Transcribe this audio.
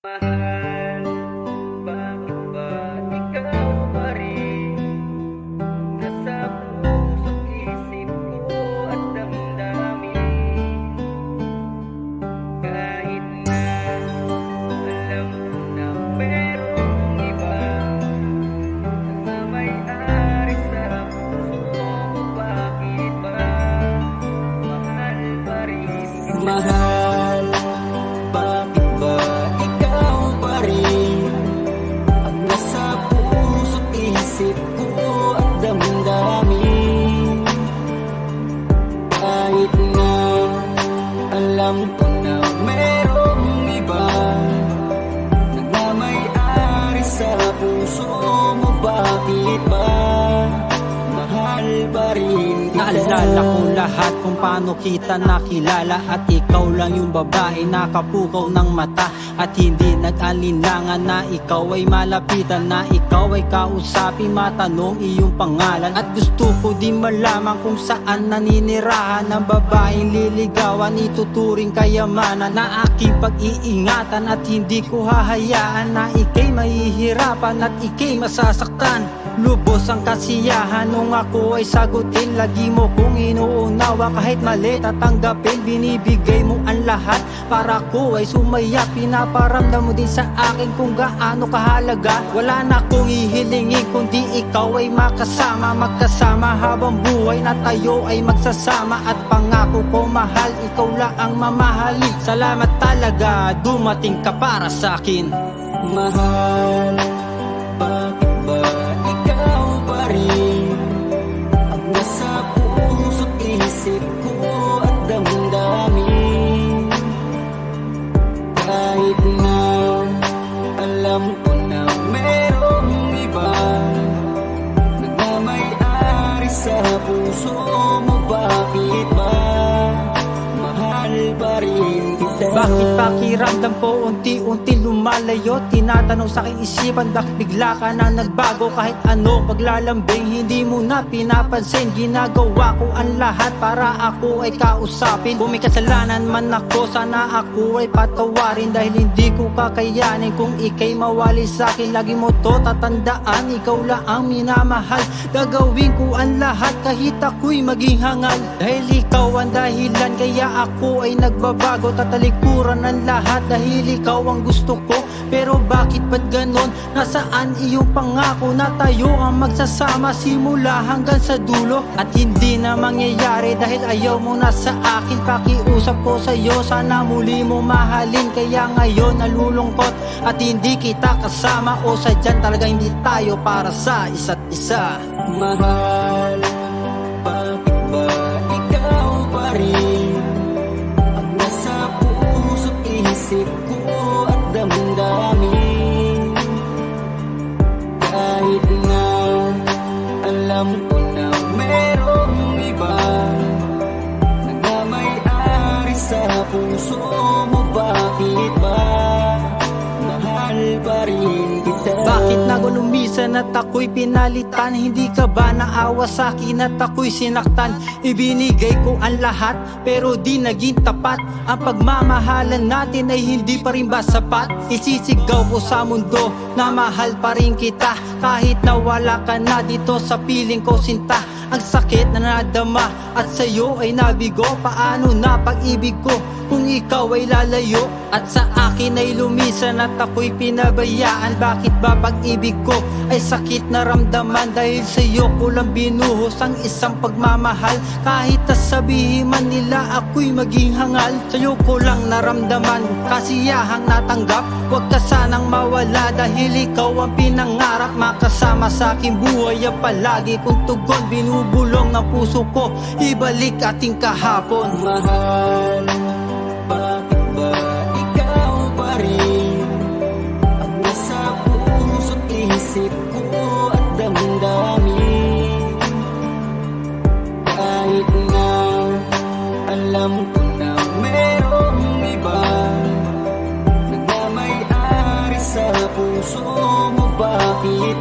Mahal, bakit ba ikaw pa rin nasa puso't isip ko at damdamin? Kahit na alam ko na merong iba nagmamay-ari sa puso mo, bakit ba mahal pa rin kita? Mahal, bakit ba ikaw pa rin ang nasa puso't isip ko at damdamin? Kahit na alam ko na merong iba nagmamay-ari sa puso mo, bakit ba mahal pa rin kita? Naalala ko lahat kung paano kita nakilala, at ikaw lang yung babae na kapukaw ng mata. At hindi nag-alinlangan na ikaw ay malapitan, na ikaw ay kausapin, matanong iyong pangalan. At gusto ko din malaman kung saan naninirahan ng babaeng liligawan, ituturing kayamanan na aking pag-iingatan. At hindi ko hahayaan na ika'y mahihirapan at ika'y masasaktan. Lubos ang kasiyahan nung ako ay sagutin, lagi mo kong inuunawa kahit mali tatanggapin. Binibigay mo ang lahat para ko ay sumaya, pinaparamdam mo din sa akin kung gaano kahalaga. Wala na akong ihilingin kundi ikaw ay makasama, magkasama habang buhay na tayo ay magsasama. At pangako ko mahal, ikaw lang ang mamahalin. Salamat talaga, dumating ka para sa akin. Mahal, bakit ba ikaw pa rin ang nasa puso't isip ko at damdamin? Kahit na alam ko na merong iba nagmamay-ari sa puso mo, bakit ba mahal pa rin kita? Bakit pakiramdam ko unti-unti lumalayo? Tinatanong sa aking isipan, bakit bigla ka na nagbago? Kahit ano paglalambing, hindi mo na pinapansin. Ginagawa ko ang lahat para ako ay kausapin. Kung may kasalanan man ako, sana ako ay patawarin, dahil hindi ko kakayanin kung ika'y mawali sa akin. Lagi mo to tatandaan, ikaw lang ang minamahal. Gagawin ko ang lahat kahit ako'y maging hangal, dahil ikaw ang dahilan kaya ako ay nagbabago. Tatalikuran ang lahat dahil ikaw ang gusto ko. Pero bakit ba't ganon? Nasaan iyong pangako na tayo ang magsasama simula hanggang sa dulo? At hindi na mangyayari dahil ayaw mo na sa akin. Pakiusap ko sa'yo, sana muli mo mahalin. Kaya ngayon nalulungkot at hindi kita kasama, o sadyan talaga hindi tayo para sa isa't isa. Mahal, bakit ba ikaw pa rin ang nasa puso't isip ko at damdamin? Kahit na alam ko na merong iba nagmamay-ari sa puso mo, bakit ba mahal pa rin kita? Bakit nagulumisan at ako'y pinalitan? Hindi ka ba naawa sa'kin at ako'y sinaktan? Ibinigay ko ang lahat pero di naging tapat. Ang pagmamahalan natin ay hindi pa rin ba sapat? Isisigaw ko sa mundo na mahal pa rin kita, kahit na wala ka na dito sa piling ko sinta. Ang sakit na nadama at sa'yo ay nabigo. Paano na pag-ibig ko kung ikaw ay lalayo? At sa akin ay lumisan at ako'y pinabayaan. Bakit ba pag-ibig ko ay sakit na ramdaman? Dahil sa'yo ko lang binuhos ang isang pagmamahal. Kahit sabihin man nila ako'y maging hangal, sa'yo ko lang naramdaman kasiyahang natanggap. Huwag ka sanang mawala dahil ikaw ang pinangarap. Makasama sa aking buhay ang palagi kong tugon. Binubulong ng puso ko, ibalik ating kahapon. Mahal, bakit ba ikaw pa rin ang nasa puso't isip ko at damdamin? Kahit na alam ko na merong iba nagmamay-ari sa puso mo, bakit